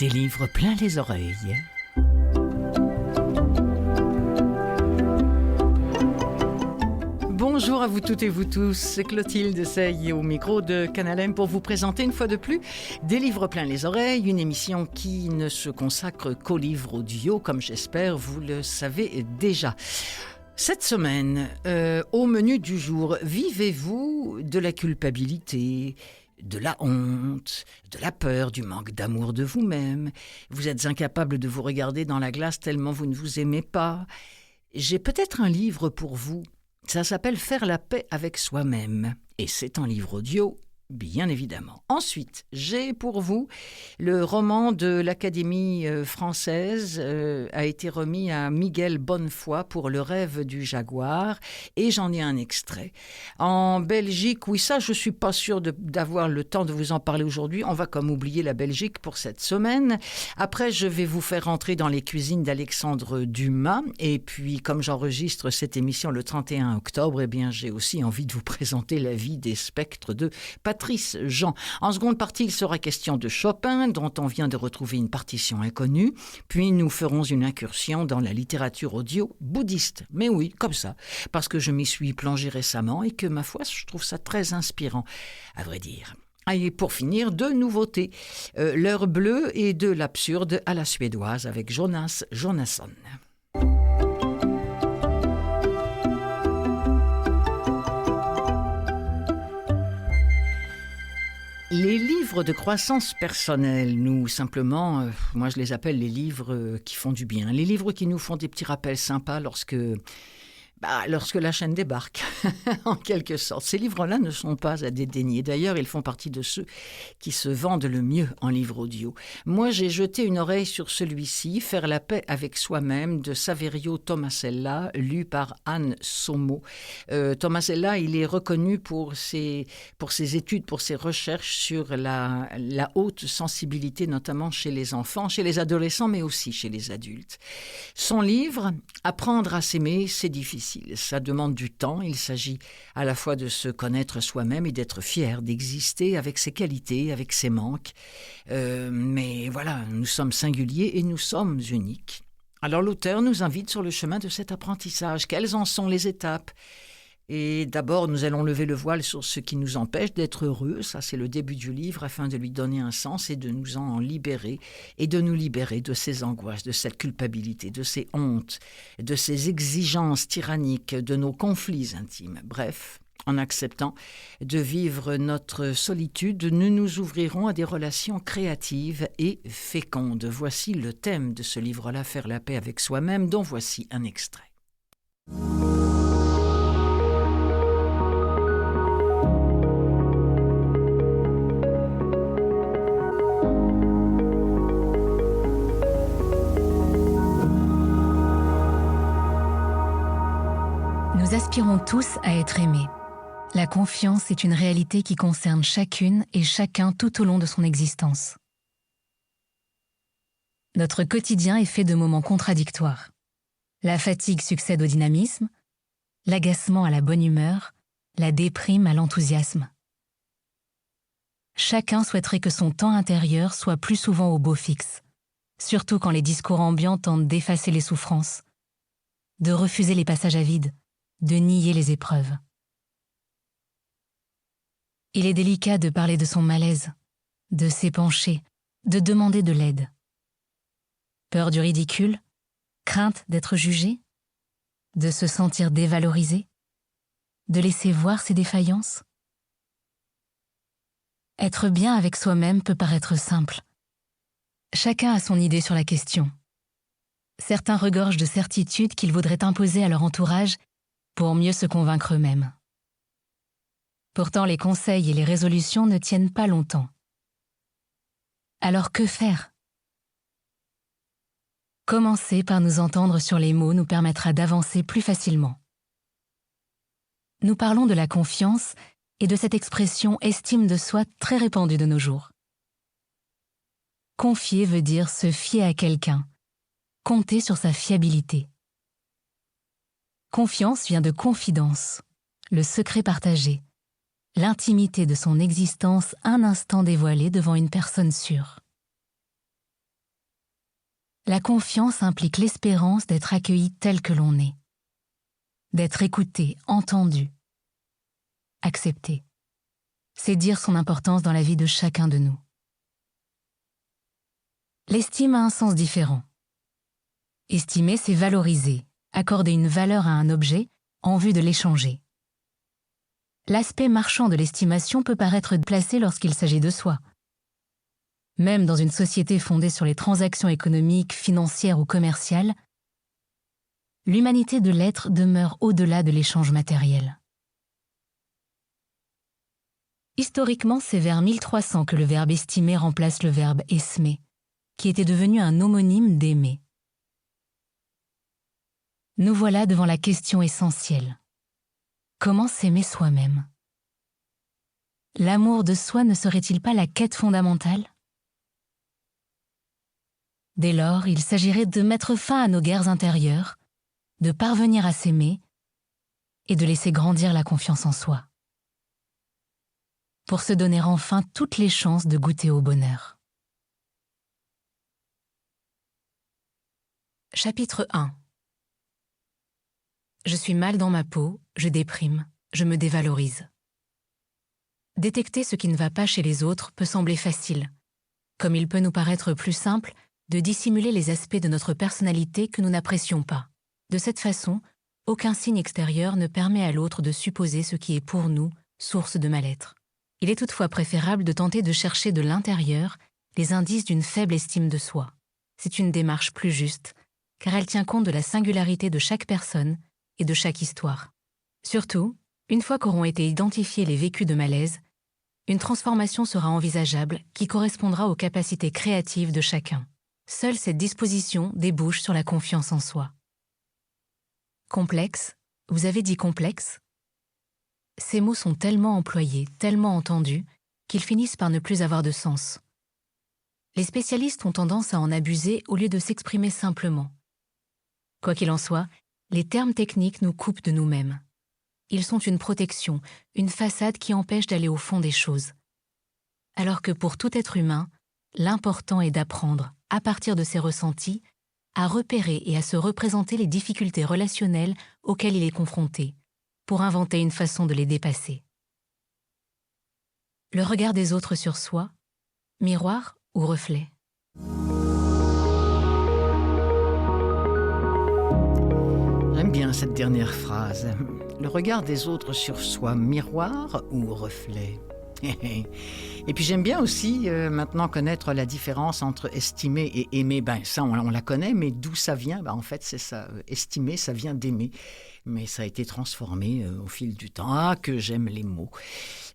Des livres plein les oreilles. Bonjour à vous toutes et vous tous, c'est Clotilde Sey au micro de Canal M pour vous présenter une fois de plus Des livres plein les oreilles, une émission qui ne se consacre qu'aux livres audio, comme j'espère vous le savez déjà. Cette semaine, au menu du jour, vivez-vous de la culpabilité, de la honte, de la peur, du manque d'amour de vous-même? Vous êtes incapable de vous regarder dans la glace tellement vous ne vous aimez pas? J'ai peut-être un livre pour vous. Ça s'appelle « Faire la paix avec soi-même » et c'est un livre audio, bien évidemment. Ensuite, j'ai pour vous le roman de l'Académie française, a été remis à Miguel Bonnefoy pour Le rêve du jaguar et j'en ai un extrait. En Belgique, oui ça je suis pas sûre d'avoir le temps de vous en parler aujourd'hui, on va comme oublier la Belgique pour cette semaine. Après je vais vous faire entrer dans les cuisines d'Alexandre Dumas et puis comme j'enregistre cette émission le 31 octobre, eh bien j'ai aussi envie de vous présenter La vie des spectres de Patrice Jean. En seconde partie, il sera question de Chopin, dont on vient de retrouver une partition inconnue. Puis nous ferons une incursion dans la littérature audio bouddhiste. Mais oui, comme ça, parce que je m'y suis plongée récemment et que, ma foi, je trouve ça très inspirant, à vrai dire. Et pour finir, deux nouveautés. L'heure bleue et de l'absurde à la suédoise avec Jonas Jonasson. Les livres de croissance personnelle, nous, simplement, moi je les appelle les livres qui font du bien. Les livres qui nous font des petits rappels sympas lorsque la chaîne débarque, en quelque sorte. Ces livres-là ne sont pas à dédaigner. D'ailleurs, ils font partie de ceux qui se vendent le mieux en livre audio. Moi, j'ai jeté une oreille sur celui-ci, Faire la paix avec soi-même, de Saverio Tomasella, lu par Anne Sommo. Tomasella, il est reconnu pour ses études, pour ses recherches sur la haute sensibilité, notamment chez les enfants, chez les adolescents, mais aussi chez les adultes. Son livre, Apprendre à s'aimer, c'est difficile. Ça demande du temps. Il s'agit à la fois de se connaître soi-même et d'être fier d'exister avec ses qualités, avec ses manques. Mais voilà, nous sommes singuliers et nous sommes uniques. Alors l'auteur nous invite sur le chemin de cet apprentissage. Quelles en sont les étapes ? Et d'abord, nous allons lever le voile sur ce qui nous empêche d'être heureux. Ça, c'est le début du livre, afin de lui donner un sens et de nous en libérer et de nous libérer de ces angoisses, de cette culpabilité, de ces hontes, de ces exigences tyranniques, de nos conflits intimes. Bref, en acceptant de vivre notre solitude, nous nous ouvrirons à des relations créatives et fécondes. Voici le thème de ce livre-là, Faire la paix avec soi-même, dont voici un extrait. Nous aspirons tous à être aimés. La confiance est une réalité qui concerne chacune et chacun tout au long de son existence. Notre quotidien est fait de moments contradictoires. La fatigue succède au dynamisme, l'agacement à la bonne humeur, la déprime à l'enthousiasme. Chacun souhaiterait que son temps intérieur soit plus souvent au beau fixe, surtout quand les discours ambiants tentent d'effacer les souffrances, de refuser les passages à vide, de nier les épreuves. Il est délicat de parler de son malaise, de s'épancher, de demander de l'aide. Peur du ridicule, crainte d'être jugé, de se sentir dévalorisé, de laisser voir ses défaillances. Être bien avec soi-même peut paraître simple. Chacun a son idée sur la question. Certains regorgent de certitudes qu'ils voudraient imposer à leur entourage pour mieux se convaincre eux-mêmes. Pourtant, les conseils et les résolutions ne tiennent pas longtemps. Alors que faire ? Commencer par nous entendre sur les mots nous permettra d'avancer plus facilement. Nous parlons de la confiance et de cette expression estime de soi très répandue de nos jours. Confier veut dire se fier à quelqu'un, compter sur sa fiabilité. Confiance vient de confidence, le secret partagé, l'intimité de son existence un instant dévoilée devant une personne sûre. La confiance implique l'espérance d'être accueilli tel que l'on est, d'être écouté, entendu, accepté. C'est dire son importance dans la vie de chacun de nous. L'estime a un sens différent. Estimer, c'est valoriser, accorder une valeur à un objet en vue de l'échanger. L'aspect marchand de l'estimation peut paraître déplacé lorsqu'il s'agit de soi. Même dans une société fondée sur les transactions économiques, financières ou commerciales, l'humanité de l'être demeure au-delà de l'échange matériel. Historiquement, c'est vers 1300 que le verbe estimer remplace le verbe esmer, qui était devenu un homonyme d'aimer. Nous voilà devant la question essentielle. Comment s'aimer soi-même? L'amour de soi ne serait-il pas la quête fondamentale? Dès lors, il s'agirait de mettre fin à nos guerres intérieures, de parvenir à s'aimer et de laisser grandir la confiance en soi, pour se donner enfin toutes les chances de goûter au bonheur. Chapitre 1. Je suis mal dans ma peau, je déprime, je me dévalorise. Détecter ce qui ne va pas chez les autres peut sembler facile, comme il peut nous paraître plus simple de dissimuler les aspects de notre personnalité que nous n'apprécions pas. De cette façon, aucun signe extérieur ne permet à l'autre de supposer ce qui est pour nous source de mal-être. Il est toutefois préférable de tenter de chercher de l'intérieur les indices d'une faible estime de soi. C'est une démarche plus juste, car elle tient compte de la singularité de chaque personne et de chaque histoire. Surtout, une fois qu'auront été identifiés les vécus de malaise, une transformation sera envisageable qui correspondra aux capacités créatives de chacun. Seule cette disposition débouche sur la confiance en soi. Complexe, vous avez dit complexe? Ces mots sont tellement employés, tellement entendus, qu'ils finissent par ne plus avoir de sens. Les spécialistes ont tendance à en abuser au lieu de s'exprimer simplement. Quoi qu'il en soit, les termes techniques nous coupent de nous-mêmes. Ils sont une protection, une façade qui empêche d'aller au fond des choses. Alors que pour tout être humain, l'important est d'apprendre, à partir de ses ressentis, à repérer et à se représenter les difficultés relationnelles auxquelles il est confronté, pour inventer une façon de les dépasser. Le regard des autres sur soi, miroir ou reflet? J'aime bien cette dernière phrase. Le regard des autres sur soi, miroir ou reflet? Et puis j'aime bien aussi maintenant connaître la différence entre estimer et aimer. Ça on la connaît, mais d'où ça vient? En fait c'est ça, estimer ça vient d'aimer. Mais ça a été transformé au fil du temps. Ah, que j'aime les mots.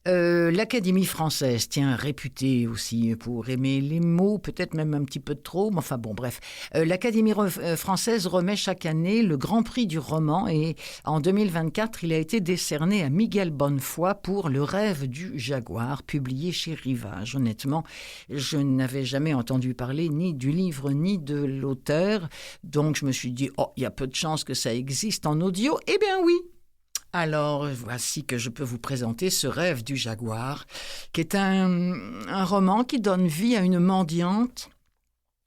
L'Académie française, réputée aussi pour aimer les mots, peut-être même un petit peu trop, mais enfin bon, bref. L'Académie française remet chaque année le Grand Prix du roman et en 2024, il a été décerné à Miguel Bonnefoy pour Le Rêve du Jaguar, publié chez Rivage. Honnêtement, je n'avais jamais entendu parler ni du livre ni de l'auteur, donc je me suis dit, il y a peu de chances que ça existe en audio. Eh bien oui. Alors, voici que je peux vous présenter Ce Rêve du Jaguar, qui est un roman qui donne vie à une mendiante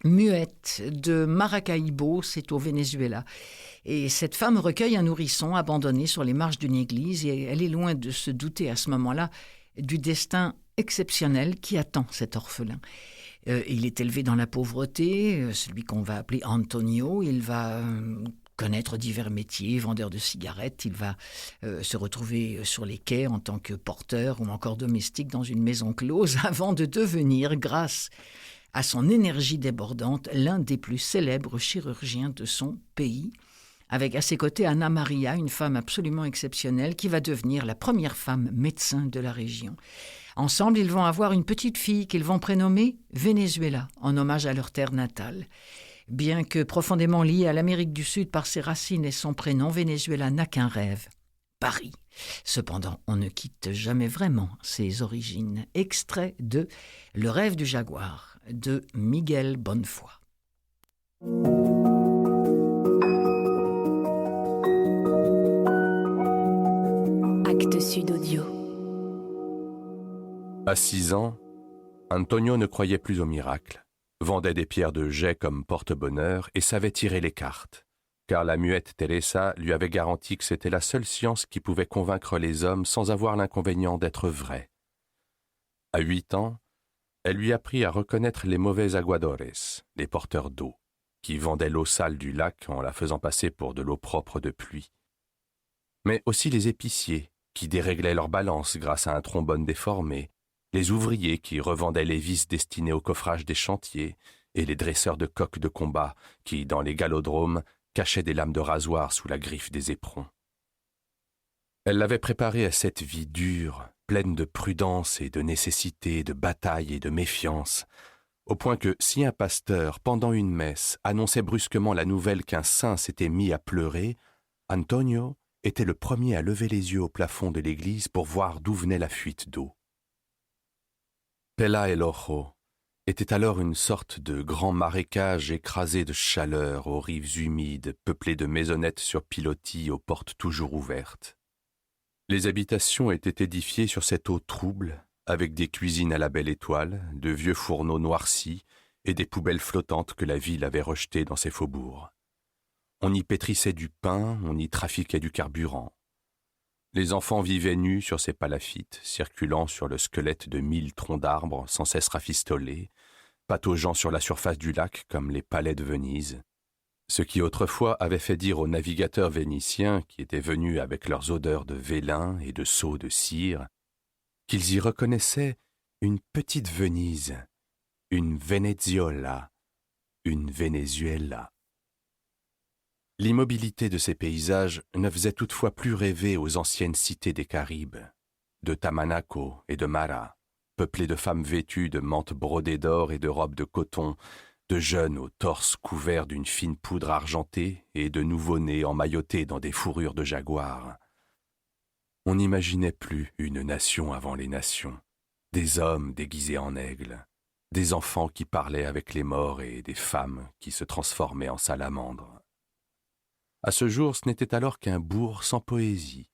muette de Maracaibo, c'est au Venezuela. Et cette femme recueille un nourrisson abandonné sur les marches d'une église et elle est loin de se douter à ce moment-là du destin exceptionnel qui attend cet orphelin. Il est élevé dans la pauvreté, celui qu'on va appeler Antonio, il va connaître divers métiers, vendeur de cigarettes, il va se retrouver sur les quais en tant que porteur ou encore domestique dans une maison close avant de devenir, grâce à son énergie débordante, l'un des plus célèbres chirurgiens de son pays, avec à ses côtés Anna Maria, une femme absolument exceptionnelle qui va devenir la première femme médecin de la région. Ensemble, ils vont avoir une petite fille qu'ils vont prénommer Venezuela, en hommage à leur terre natale. Bien que profondément liée à l'Amérique du Sud par ses racines et son prénom, Venezuela n'a qu'un rêve, Paris. Cependant, on ne quitte jamais vraiment ses origines. Extrait de Le Rêve du Jaguar de Miguel Bonnefoy. Actes Sud Audio. À 6 ans, Antonio ne croyait plus au miracle. vendait des pierres de jet comme porte-bonheur et savait tirer les cartes, car la muette Teresa lui avait garanti que c'était la seule science qui pouvait convaincre les hommes sans avoir l'inconvénient d'être vraie. À 8 ans, elle lui apprit à reconnaître les mauvais aguadores, les porteurs d'eau, qui vendaient l'eau sale du lac en la faisant passer pour de l'eau propre de pluie. Mais aussi les épiciers, qui déréglaient leur balance grâce à un trombone déformé, les ouvriers qui revendaient les vis destinées au coffrage des chantiers, et les dresseurs de coqs de combat qui, dans les galodromes, cachaient des lames de rasoir sous la griffe des éperons. Elle l'avait préparé à cette vie dure, pleine de prudence et de nécessité, de bataille et de méfiance, au point que si un pasteur, pendant une messe, annonçait brusquement la nouvelle qu'un saint s'était mis à pleurer, Antonio était le premier à lever les yeux au plafond de l'église pour voir d'où venait la fuite d'eau. Pela el Ojo était alors une sorte de grand marécage écrasé de chaleur aux rives humides, peuplé de maisonnettes sur pilotis aux portes toujours ouvertes. Les habitations étaient édifiées sur cette eau trouble, avec des cuisines à la belle étoile, de vieux fourneaux noircis et des poubelles flottantes que la ville avait rejetées dans ses faubourgs. On y pétrissait du pain, on y trafiquait du carburant. Les enfants vivaient nus sur ces palafites, circulant sur le squelette de 1000 troncs d'arbres sans cesse rafistolés, pataugeant sur la surface du lac comme les palais de Venise, ce qui autrefois avait fait dire aux navigateurs vénitiens qui étaient venus avec leurs odeurs de vélin et de seaux de cire, qu'ils y reconnaissaient une petite Venise, une Veneziola, une Venezuela. L'immobilité de ces paysages ne faisait toutefois plus rêver aux anciennes cités des Caraïbes, de Tamanaco et de Mara, peuplées de femmes vêtues de mantes brodées d'or et de robes de coton, de jeunes aux torses couverts d'une fine poudre argentée et de nouveau-nés emmaillotés dans des fourrures de jaguar. On n'imaginait plus une nation avant les nations, des hommes déguisés en aigles, des enfants qui parlaient avec les morts et des femmes qui se transformaient en salamandres. À ce jour, ce n'était alors qu'un bourg sans poésie,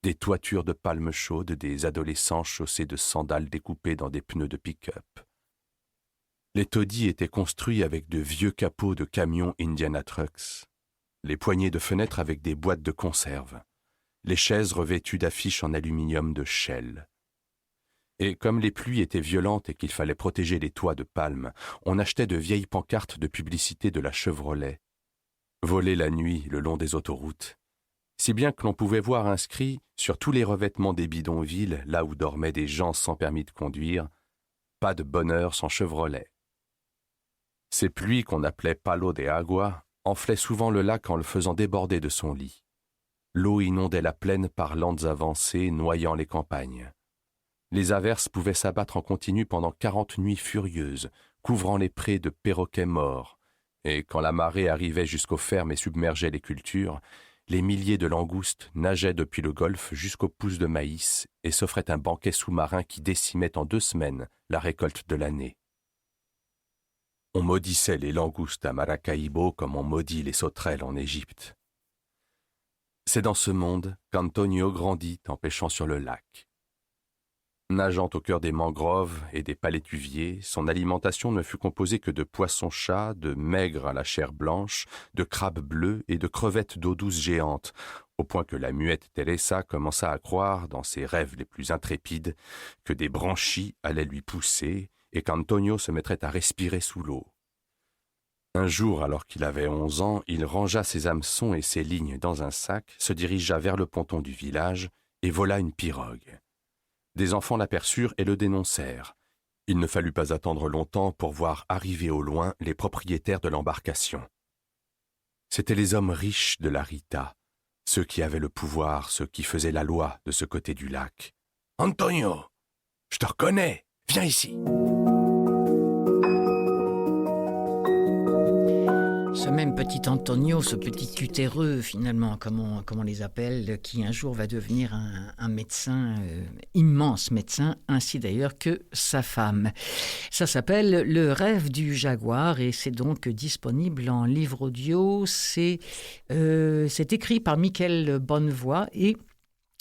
des toitures de palmes chaudes, des adolescents chaussés de sandales découpées dans des pneus de pick-up. Les taudis étaient construits avec de vieux capots de camions Indiana Trucks, les poignées de fenêtres avec des boîtes de conserve, les chaises revêtues d'affiches en aluminium de Shell. Et comme les pluies étaient violentes et qu'il fallait protéger les toits de palmes, on achetait de vieilles pancartes de publicité de la Chevrolet, volées la nuit le long des autoroutes, si bien que l'on pouvait voir inscrit sur tous les revêtements des bidonvilles, là où dormaient des gens sans permis de conduire, « Pas de bonheur sans Chevrolet ». Ces pluies qu'on appelait palo de agua enflaient souvent le lac en le faisant déborder de son lit. L'eau inondait la plaine par lentes avancées, noyant les campagnes. Les averses pouvaient s'abattre en continu pendant 40 nuits furieuses, couvrant les prés de perroquets morts, et quand la marée arrivait jusqu'aux fermes et submergeait les cultures, les milliers de langoustes nageaient depuis le golfe jusqu'aux pousses de maïs et s'offraient un banquet sous-marin qui décimait en 2 semaines la récolte de l'année. On maudissait les langoustes à Maracaibo comme on maudit les sauterelles en Égypte. C'est dans ce monde qu'Antonio grandit en pêchant sur le lac. Nageant au cœur des mangroves et des palétuviers, son alimentation ne fut composée que de poissons-chats, de maigres à la chair blanche, de crabes bleus et de crevettes d'eau douce géantes, au point que la muette Teresa commença à croire, dans ses rêves les plus intrépides, que des branchies allaient lui pousser et qu'Antonio se mettrait à respirer sous l'eau. Un jour, alors qu'il avait 11 ans, il rangea ses hameçons et ses lignes dans un sac, se dirigea vers le ponton du village et vola une pirogue. Des enfants l'aperçurent et le dénoncèrent. Il ne fallut pas attendre longtemps pour voir arriver au loin les propriétaires de l'embarcation. C'étaient les hommes riches de la Rita, ceux qui avaient le pouvoir, ceux qui faisaient la loi de ce côté du lac. « Antonio, je te reconnais, viens ici !» Ce même petit Antonio, ce petit tutéreux finalement, comme on les appelle, qui un jour va devenir un médecin, immense médecin, ainsi d'ailleurs que sa femme. Ça s'appelle Le rêve du jaguar et c'est donc disponible en livre audio. C'est écrit par Mickaël Bonnevoie et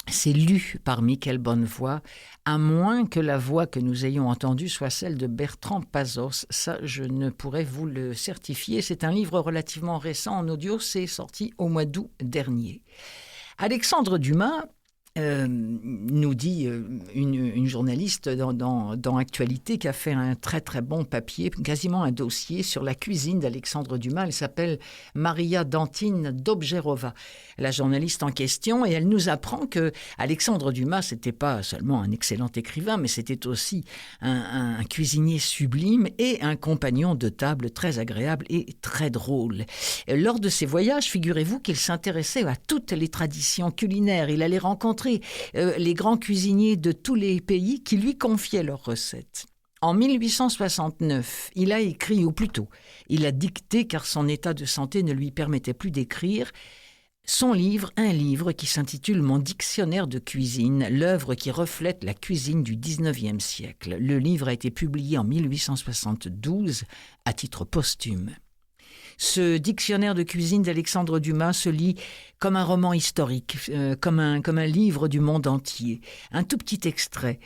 c'est lu par Michel Bonnevoie, à moins que la voix que nous ayons entendue soit celle de Bertrand Pazos. Ça, je ne pourrais vous le certifier. C'est un livre relativement récent en audio, c'est sorti au mois d'août dernier. Alexandre Dumas nous dit une journaliste dans Actualité qui a fait un très très bon papier, quasiment un dossier sur la cuisine d'Alexandre Dumas. Elle s'appelle Maria Dantine Dobjerova, la journaliste en question, et elle nous apprend que Alexandre Dumas, c'était pas seulement un excellent écrivain, mais c'était aussi un cuisinier sublime et un compagnon de table très agréable et très drôle. Lors de ses voyages, figurez-vous qu'il s'intéressait à toutes les traditions culinaires. Il allait rencontrer les grands cuisiniers de tous les pays qui lui confiaient leurs recettes. En 1869, il a écrit, ou plutôt, il a dicté car son état de santé ne lui permettait plus d'écrire, son livre, un livre qui s'intitule « Mon dictionnaire de cuisine », l'œuvre qui reflète la cuisine du 19e siècle. Le livre a été publié en 1872 à titre posthume. Ce dictionnaire de cuisine d'Alexandre Dumas se lit comme un roman historique, comme un livre du monde entier. Un tout petit extrait.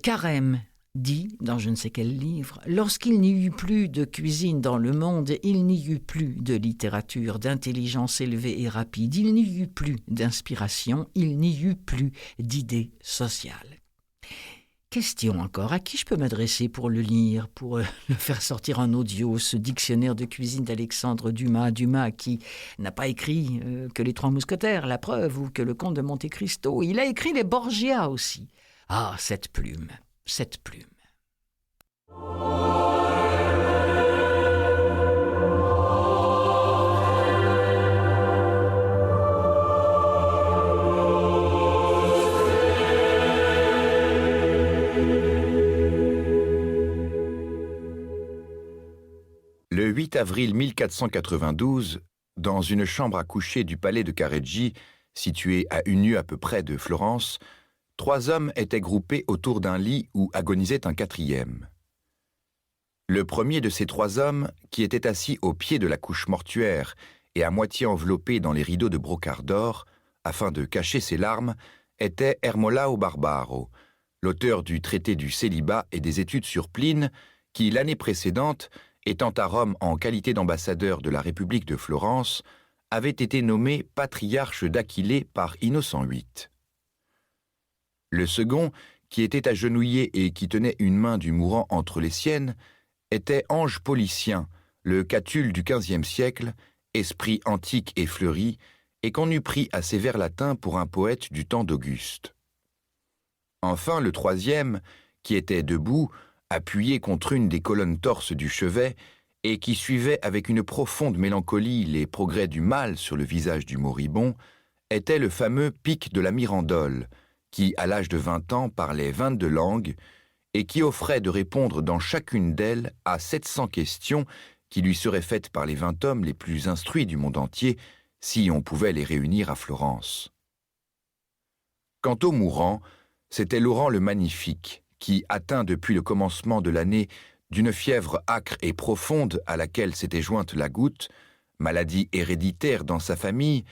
Carême dit, dans je ne sais quel livre, « Lorsqu'il n'y eut plus de cuisine dans le monde, il n'y eut plus de littérature, d'intelligence élevée et rapide, il n'y eut plus d'inspiration, il n'y eut plus d'idées sociales. » Question encore, à qui je peux m'adresser pour le lire, pour le faire sortir en audio, ce dictionnaire de cuisine d'Alexandre Dumas, Dumas qui n'a pas écrit que Les Trois Mousquetaires, la preuve, ou que Le Comte de Monte Cristo. Il a écrit les Borgia aussi. Ah, cette plume, cette plume. Le 8 avril 1492, dans une chambre à coucher du palais de Careggi, située à une lieue à peu près de Florence, 3 hommes étaient groupés autour d'un lit où agonisait un 4e. Le premier de ces 3 hommes, qui était assis au pied de la couche mortuaire et à moitié enveloppé dans les rideaux de brocart d'or, afin de cacher ses larmes, était Ermolao Barbaro, l'auteur du traité du célibat et des études sur Pline, qui, l'année précédente, étant à Rome en qualité d'ambassadeur de la République de Florence, avait été nommé patriarche d'Aquilée par Innocent VIII. Le second, qui était agenouillé et qui tenait une main du mourant entre les siennes, était Ange Policien, le Catulle du XVe siècle, esprit antique et fleuri, et qu'on eût pris à ses vers latins pour un poète du temps d'Auguste. Enfin, le troisième, qui était debout, appuyé contre une des colonnes torses du chevet, et qui suivait avec une profonde mélancolie les progrès du mal sur le visage du moribond, était le fameux Pic de la Mirandole, qui, à l'âge de 20 ans, parlait 22 langues, et qui offrait de répondre dans chacune d'elles à 700 questions qui lui seraient faites par les 20 hommes les plus instruits du monde entier, si on pouvait les réunir à Florence. Quant au mourant, c'était Laurent le Magnifique, qui, atteint depuis le commencement de l'année d'une fièvre âcre et profonde à laquelle s'était jointe la goutte, maladie héréditaire dans sa famille,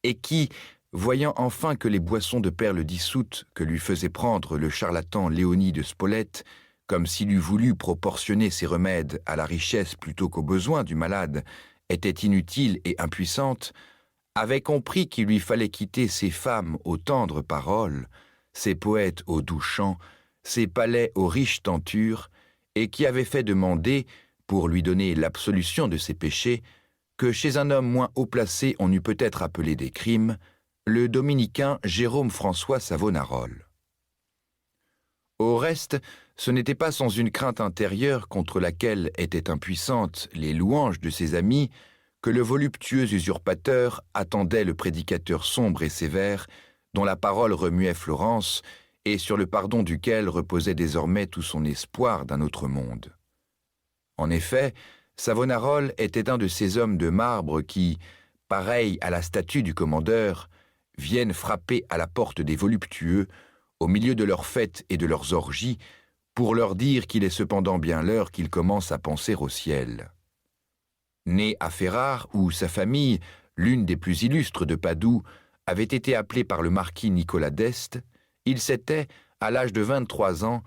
et qui, voyant enfin que les boissons de perles dissoutes que lui faisait prendre le charlatan Léonie de Spolète, comme s'il eût voulu proportionner ses remèdes à la richesse plutôt qu'aux besoins du malade, étaient inutiles et impuissantes, avait compris qu'il lui fallait quitter ses femmes aux tendres paroles, ses poètes aux doux chants, ses palais aux riches tentures, et qui avait fait demander, pour lui donner l'absolution de ses péchés, que chez un homme moins haut placé on eût peut-être appelé des crimes, le dominicain Jérôme François Savonarole. Au reste, ce n'était pas sans une crainte intérieure contre laquelle étaient impuissantes les louanges de ses amis que le voluptueux usurpateur attendait le prédicateur sombre et sévère dont la parole remuait Florence et sur le pardon duquel reposait désormais tout son espoir d'un autre monde. En effet, Savonarole était un de ces hommes de marbre qui, pareil à la statue du commandeur, viennent frapper à la porte des voluptueux, au milieu de leurs fêtes et de leurs orgies, pour leur dire qu'il est cependant bien l'heure qu'ils commencent à penser au ciel. Né à Ferrare, où sa famille, l'une des plus illustres de Padoue, avait été appelé par le marquis Nicolas d'Este, il s'était, à l'âge de 23 ans,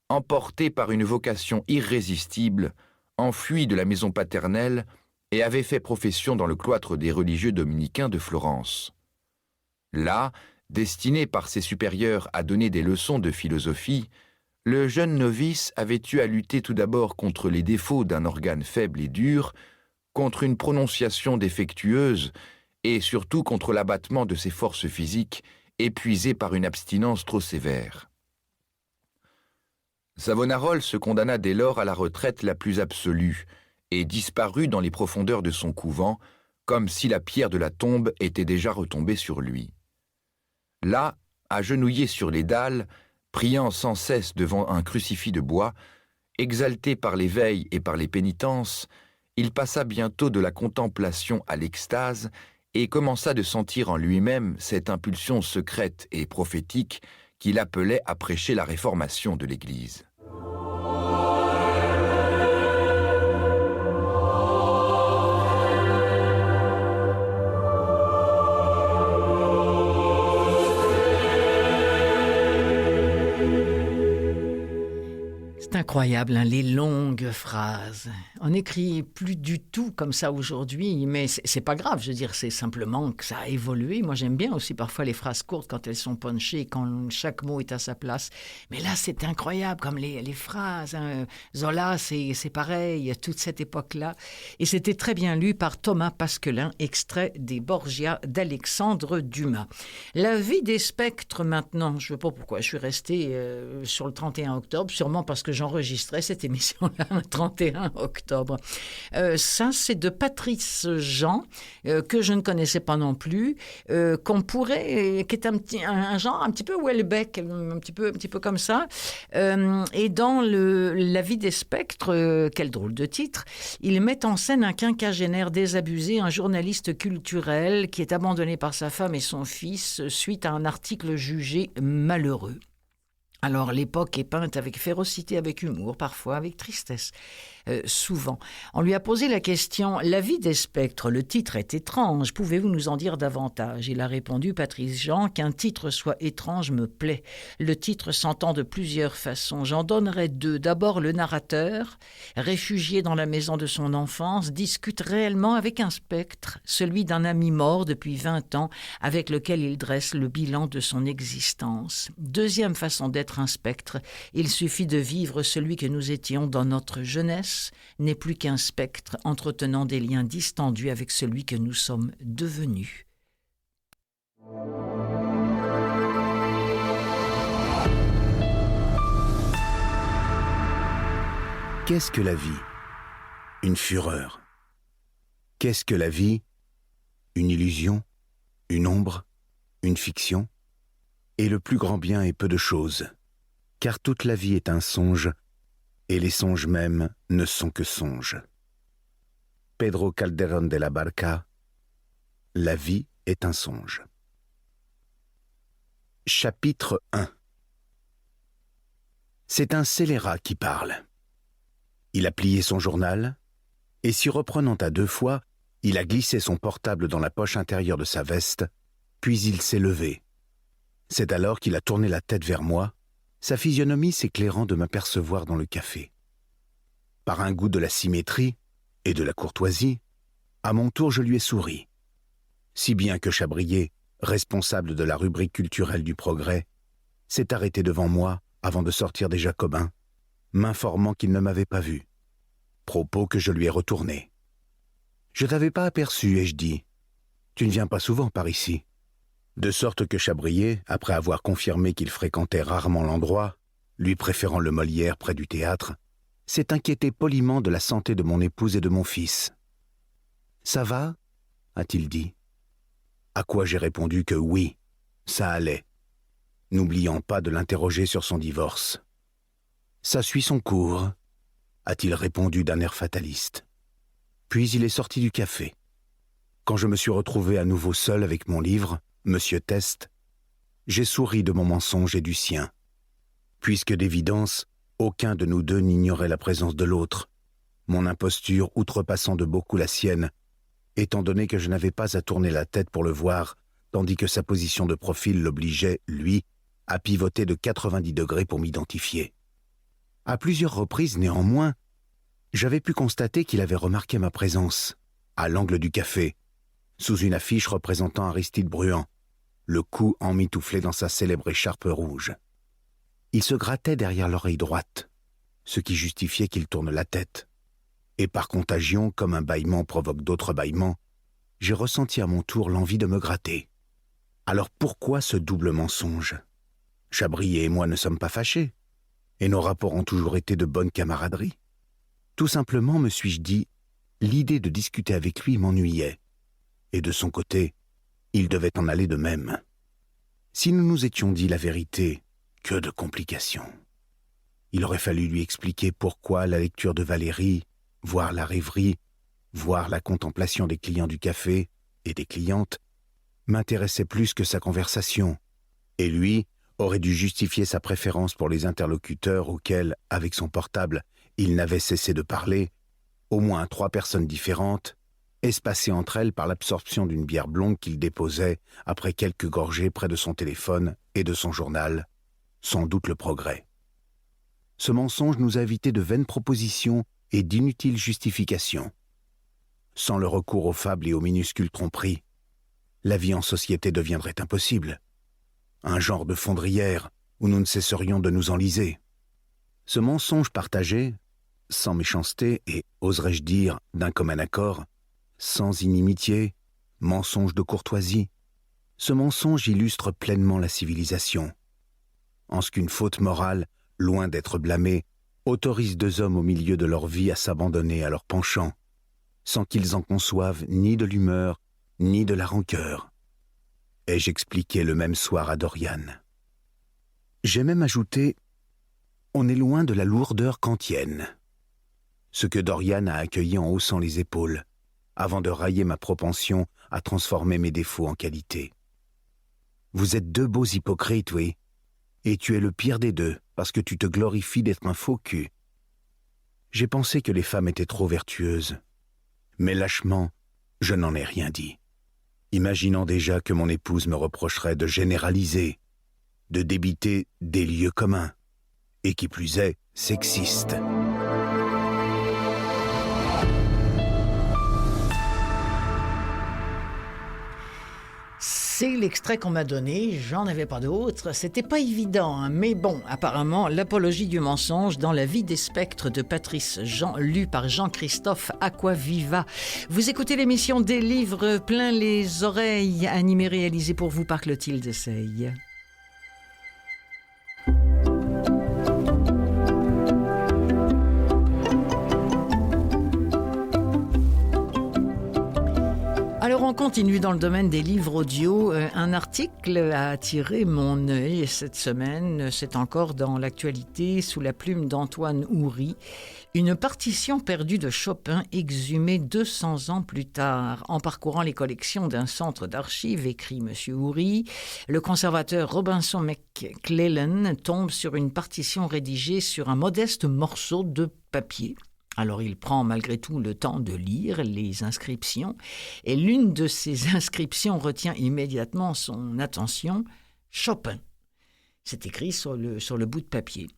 emporté par une vocation irrésistible, enfui de la maison paternelle et avait fait profession dans le cloître des religieux dominicains de Florence. Là, destiné par ses supérieurs à donner des leçons de philosophie, le jeune novice avait eu à lutter tout d'abord contre les défauts d'un organe faible et dur, contre une prononciation défectueuse et surtout contre l'abattement de ses forces physiques épuisées par une abstinence trop sévère. Savonarole se condamna dès lors à la retraite la plus absolue et disparut dans les profondeurs de son couvent, comme si la pierre de la tombe était déjà retombée sur lui. Là, agenouillé sur les dalles, priant sans cesse devant un crucifix de bois, exalté par les veilles et par les pénitences, il passa bientôt de la contemplation à l'extase et commença de sentir en lui-même cette impulsion secrète et prophétique qui l'appelait à prêcher la réformation de l'Église. C'est incroyable, hein, les longues phrases. On n'écrit plus du tout comme ça aujourd'hui, mais c'est pas grave, je veux dire, c'est simplement que ça a évolué. Moi, j'aime bien aussi parfois les phrases courtes quand elles sont punchées, quand chaque mot est à sa place. Mais là, c'est incroyable, comme les phrases. Hein. Zola, c'est pareil, toute cette époque-là. Et c'était très bien lu par Thomas Pasquelin, extrait des Borgia d'Alexandre Dumas. La vie des spectres, maintenant, je ne sais pas pourquoi, je suis restée sur le 31 octobre, sûrement parce que j'enregistrais cette émission-là le 31 octobre. Ça, c'est de Patrice Jean, que je ne connaissais pas non plus, qu'on pourrait, qui est un genre un petit peu Houellebecq, un petit peu comme ça. Et dans La vie des spectres, quel drôle de titre, il met en scène un quinquagénaire désabusé, un journaliste culturel qui est abandonné par sa femme et son fils suite à un article jugé malheureux. Alors, l'époque est peinte avec férocité, avec humour, parfois avec tristesse, souvent. On lui a posé la question « La vie des spectres, le titre est étrange, pouvez-vous nous en dire davantage ?» Il a répondu, Patrice Jean, « Qu'un titre soit étrange me plaît. Le titre s'entend de plusieurs façons. J'en donnerai deux. D'abord, le narrateur, réfugié dans la maison de son enfance, discute réellement avec un spectre, celui d'un ami mort depuis 20 ans, avec lequel il dresse le bilan de son existence. Deuxième façon d'être un spectre, il suffit de vivre celui que nous étions dans notre jeunesse, n'est plus qu'un spectre entretenant des liens distendus avec celui que nous sommes devenus. Qu'est-ce que la vie ? Une fureur. Qu'est-ce que la vie ? Une illusion, une ombre, une fiction ? Et le plus grand bien est peu de choses, car toute la vie est un songe, et les songes mêmes ne sont que songes. Pedro Calderón de la Barca, La vie est un songe. Chapitre 1. C'est un scélérat qui parle. Il a plié son journal, et s'y reprenant à 2 fois, il a glissé son portable dans la poche intérieure de sa veste, puis il s'est levé. C'est alors qu'il a tourné la tête vers moi, sa physionomie s'éclairant de m'apercevoir dans le café. Par un goût de la symétrie et de la courtoisie, à mon tour je lui ai souri. Si bien que Chabrier, responsable de la rubrique culturelle du Progrès, s'est arrêté devant moi avant de sortir des Jacobins, m'informant qu'il ne m'avait pas vu. Propos que je lui ai retourné. « Je t'avais pas aperçu, ai-je dit. Tu ne viens pas souvent par ici. » De sorte que Chabrier, après avoir confirmé qu'il fréquentait rarement l'endroit, lui préférant le Molière près du théâtre, s'est inquiété poliment de la santé de mon épouse et de mon fils. « Ça va ?» a-t-il dit. À quoi j'ai répondu que oui, ça allait, n'oubliant pas de l'interroger sur son divorce. « Ça suit son cours ?» a-t-il répondu d'un air fataliste. Puis il est sorti du café. Quand je me suis retrouvé à nouveau seul avec mon livre, Monsieur Test, j'ai souri de mon mensonge et du sien, puisque d'évidence, aucun de nous deux n'ignorait la présence de l'autre, mon imposture outrepassant de beaucoup la sienne, étant donné que je n'avais pas à tourner la tête pour le voir tandis que sa position de profil l'obligeait, lui, à pivoter de 90 degrés pour m'identifier. À plusieurs reprises, néanmoins, j'avais pu constater qu'il avait remarqué ma présence, à l'angle du café, sous une affiche représentant Aristide Bruant, le cou emmitouflé dans sa célèbre écharpe rouge. Il se grattait derrière l'oreille droite, ce qui justifiait qu'il tourne la tête. Et par contagion, comme un bâillement provoque d'autres bâillements, j'ai ressenti à mon tour l'envie de me gratter. Alors pourquoi ce double mensonge ? Chabris et moi ne sommes pas fâchés, et nos rapports ont toujours été de bonne camaraderie. Tout simplement, me suis-je dit, l'idée de discuter avec lui m'ennuyait, et de son côté, il devait en aller de même. Si nous nous étions dit la vérité, que de complications. Il aurait fallu lui expliquer pourquoi la lecture de Valérie, voire la rêverie, voire la contemplation des clients du café et des clientes, m'intéressait plus que sa conversation, et lui aurait dû justifier sa préférence pour les interlocuteurs auxquels, avec son portable, il n'avait cessé de parler, au moins 3 personnes différentes, espacées entre elles par l'absorption d'une bière blonde qu'il déposait après quelques gorgées près de son téléphone et de son journal, sans doute Le Progrès. Ce mensonge nous a évité de vaines propositions et d'inutiles justifications. Sans le recours aux fables et aux minuscules tromperies, la vie en société deviendrait impossible. Un genre de fondrière où nous ne cesserions de nous enliser. Ce mensonge partagé, sans méchanceté et, oserais-je dire, d'un commun accord, sans inimitié, mensonge de courtoisie, ce mensonge illustre pleinement la civilisation. En ce qu'une faute morale, loin d'être blâmée, autorise 2 hommes au milieu de leur vie à s'abandonner à leur penchant, sans qu'ils en conçoivent ni de l'humeur, ni de la rancœur. Ai-je expliqué le même soir à Dorian. J'ai même ajouté « On est loin de la lourdeur kantienne », ce que Dorian a accueilli en haussant les épaules, avant de railler ma propension à transformer mes défauts en qualités. « Vous êtes 2 beaux hypocrites, oui, et tu es le pire des 2, parce que tu te glorifies d'être un faux cul. » J'ai pensé que les femmes étaient trop vertueuses, mais lâchement, je n'en ai rien dit. Imaginant déjà que mon épouse me reprocherait de généraliser, de débiter des lieux communs, et qui plus est, sexiste. C'est l'extrait qu'on m'a donné, j'en avais pas d'autre. C'était pas évident, hein, mais bon, apparemment, l'apologie du mensonge dans La vie des spectres de Patrice Jean, lu par Jean-Christophe Acquaviva. Vous écoutez l'émission Des livres plein les oreilles, animée et réalisée pour vous par Clotilde Sey. Alors on continue dans le domaine des livres audio. Un article a attiré mon œil cette semaine. C'est encore dans l'actualité sous la plume d'Antoine Houry. Une partition perdue de Chopin exhumée 200 ans plus tard. En parcourant les collections d'un centre d'archives, écrit M. Houry, le conservateur Robinson McClellan tombe sur une partition rédigée sur un modeste morceau de papier. Alors il prend malgré tout le temps de lire les inscriptions et l'une de ces inscriptions retient immédiatement son attention, Chopin. C'est écrit sur le bout de papier.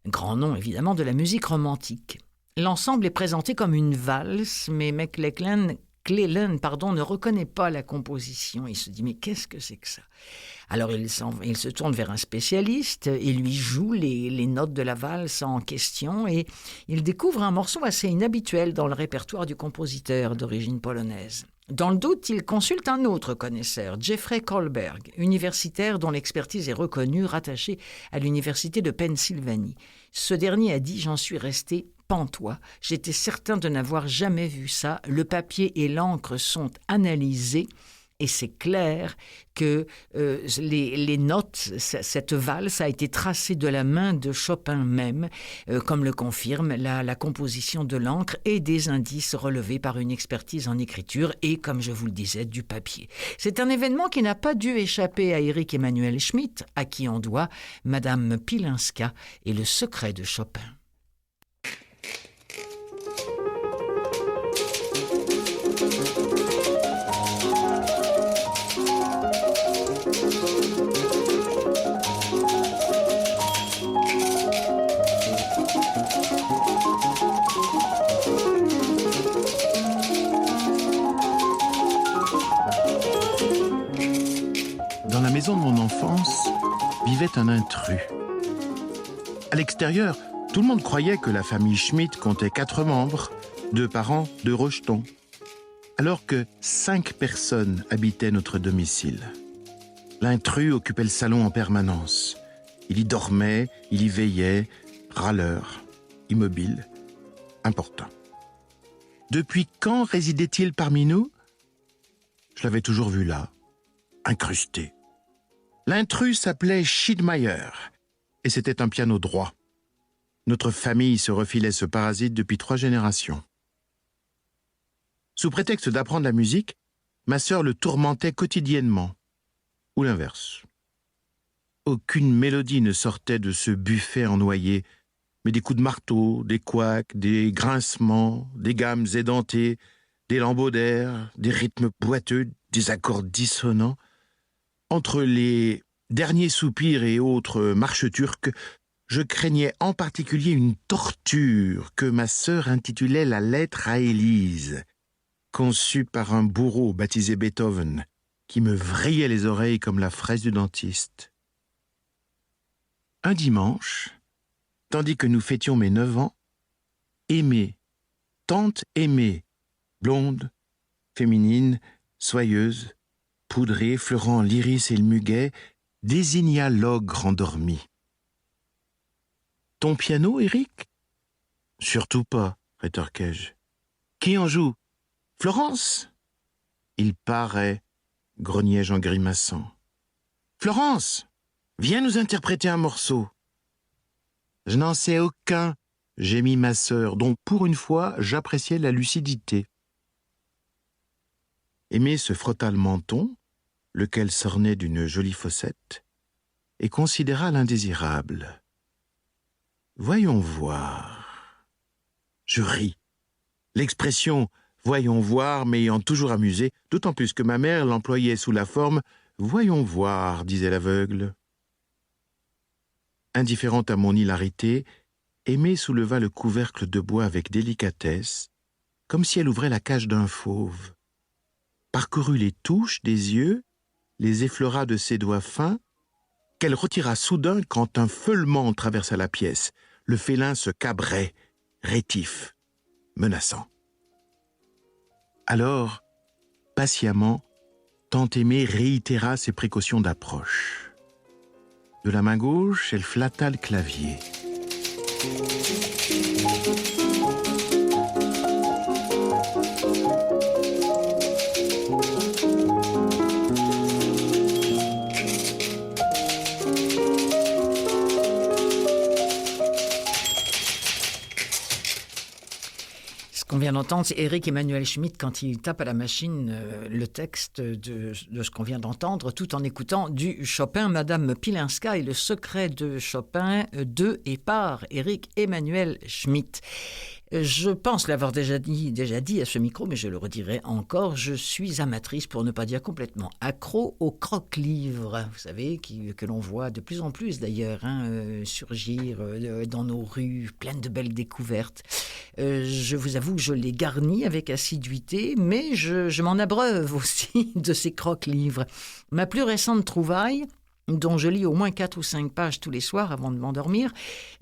Grand nom évidemment de la musique romantique. L'ensemble est présenté comme une valse, mais McClellan ne reconnaît pas la composition. Il se dit, mais qu'est-ce que c'est que ça ? Alors il se tourne vers un spécialiste et lui joue les notes de la valse en question et il découvre un morceau assez inhabituel dans le répertoire du compositeur d'origine polonaise. Dans le doute, il consulte un autre connaisseur, Jeffrey Kohlberg, universitaire dont l'expertise est reconnue, rattaché à l'université de Pennsylvanie. Ce dernier a dit « J'en suis resté pantois. J'étais certain de n'avoir jamais vu ça. Le papier et l'encre sont analysés. » Et c'est clair que les notes, cette valse a été tracée de la main de Chopin même, comme le confirme la composition de l'encre et des indices relevés par une expertise en écriture et, comme je vous le disais, du papier. C'est un événement qui n'a pas dû échapper à Éric Emmanuel Schmitt, à qui on doit Madame Pilinska et le secret de Chopin. enfance, vivait un intrus. À l'extérieur, tout le monde croyait que la famille Schmitt comptait 4 membres, 2 parents, 2 rejetons, alors que 5 personnes habitaient notre domicile. L'intrus occupait le salon en permanence. Il y dormait, il y veillait, râleur, immobile, important. Depuis quand résidait-il parmi nous ? Je l'avais toujours vu là, incrusté. L'intrus s'appelait Schiedmayer, et c'était un piano droit. Notre famille se refilait ce parasite depuis 3 générations. Sous prétexte d'apprendre la musique, ma sœur le tourmentait quotidiennement, ou l'inverse. Aucune mélodie ne sortait de ce buffet en noyer, mais des coups de marteau, des couacs, des grincements, des gammes édentées, des lambeaux d'air, des rythmes boiteux, des accords dissonants. Entre les derniers soupirs et autres marches turques, je craignais en particulier une torture que ma sœur intitulait la lettre à Élise, conçue par un bourreau baptisé Beethoven, qui me vrillait les oreilles comme la fraise du dentiste. Un dimanche, tandis que nous fêtions mes 9 ans, Aimée, tante Aimée, blonde, féminine, soyeuse, poudrée, fleurant l'iris et le muguet, désigna l'ogre endormi. « Ton piano, Éric ?»« Surtout pas, rétorquai-je. »« Qui en joue ? Florence ?»« Il paraît, grognai-je en grimaçant. »« Florence, viens nous interpréter un morceau. »« Je n'en sais aucun, » gémit ma sœur, dont pour une fois j'appréciais la lucidité. Aimée se frotta le menton, lequel s'ornait d'une jolie fossette, et considéra l'indésirable. « Voyons voir. » Je ris. L'expression « voyons voir » m'ayant toujours amusé, d'autant plus que ma mère l'employait sous la forme « voyons voir », disait l'aveugle. Indifférente à mon hilarité, Aimée souleva le couvercle de bois avec délicatesse, comme si elle ouvrait la cage d'un fauve, parcourut les touches des yeux, les effleura de ses doigts fins, qu'elle retira soudain quand un feulement traversa la pièce. Le félin se cabrait, rétif, menaçant. Alors, patiemment, tante Aimée réitéra ses précautions d'approche. De la main gauche, elle flatta le clavier. On vient d'entendre, c'est Éric Emmanuel Schmitt quand il tape à la machine le texte de ce qu'on vient d'entendre, tout en écoutant du Chopin, Madame Pilinska et le secret de Chopin de et par Éric Emmanuel Schmitt. Je pense l'avoir déjà dit à ce micro, mais je le redirai encore. Je suis amatrice, pour ne pas dire complètement accro, aux croque-livres. Vous savez, que l'on voit de plus en plus d'ailleurs surgir dans nos rues, pleines de belles découvertes. Je vous avoue que je les garnis avec assiduité, mais je m'en abreuve aussi de ces croque-livres. Ma plus récente trouvaille, dont je lis au moins 4 ou 5 pages tous les soirs avant de m'endormir,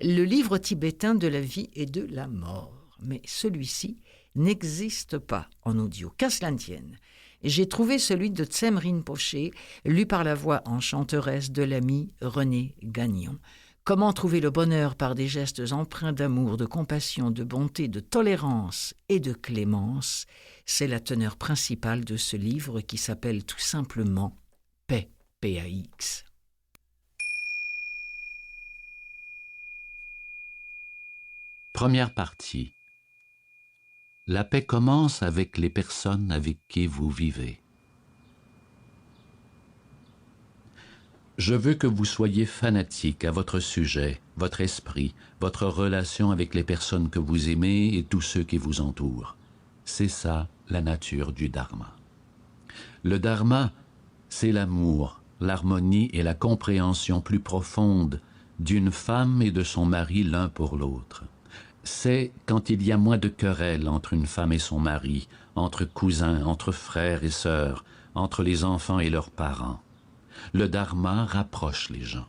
le livre tibétain de la vie et de la mort. Mais celui-ci n'existe pas en audio, qu'à cela ne tienne. J'ai trouvé celui de Tsem Rinpoché, lu par la voix enchanteresse de l'ami René Gagnon. Comment trouver le bonheur par des gestes empreints d'amour, de compassion, de bonté, de tolérance et de clémence, c'est la teneur principale de ce livre qui s'appelle tout simplement Paix, P-A-X. Première partie. La paix commence avec les personnes avec qui vous vivez. Je veux que vous soyez fanatique à votre sujet, votre esprit, votre relation avec les personnes que vous aimez et tous ceux qui vous entourent. C'est ça, la nature du dharma. Le dharma, c'est l'amour, l'harmonie et la compréhension plus profonde d'une femme et de son mari l'un pour l'autre. C'est quand il y a moins de querelles entre une femme et son mari, entre cousins, entre frères et sœurs, entre les enfants et leurs parents. Le dharma rapproche les gens.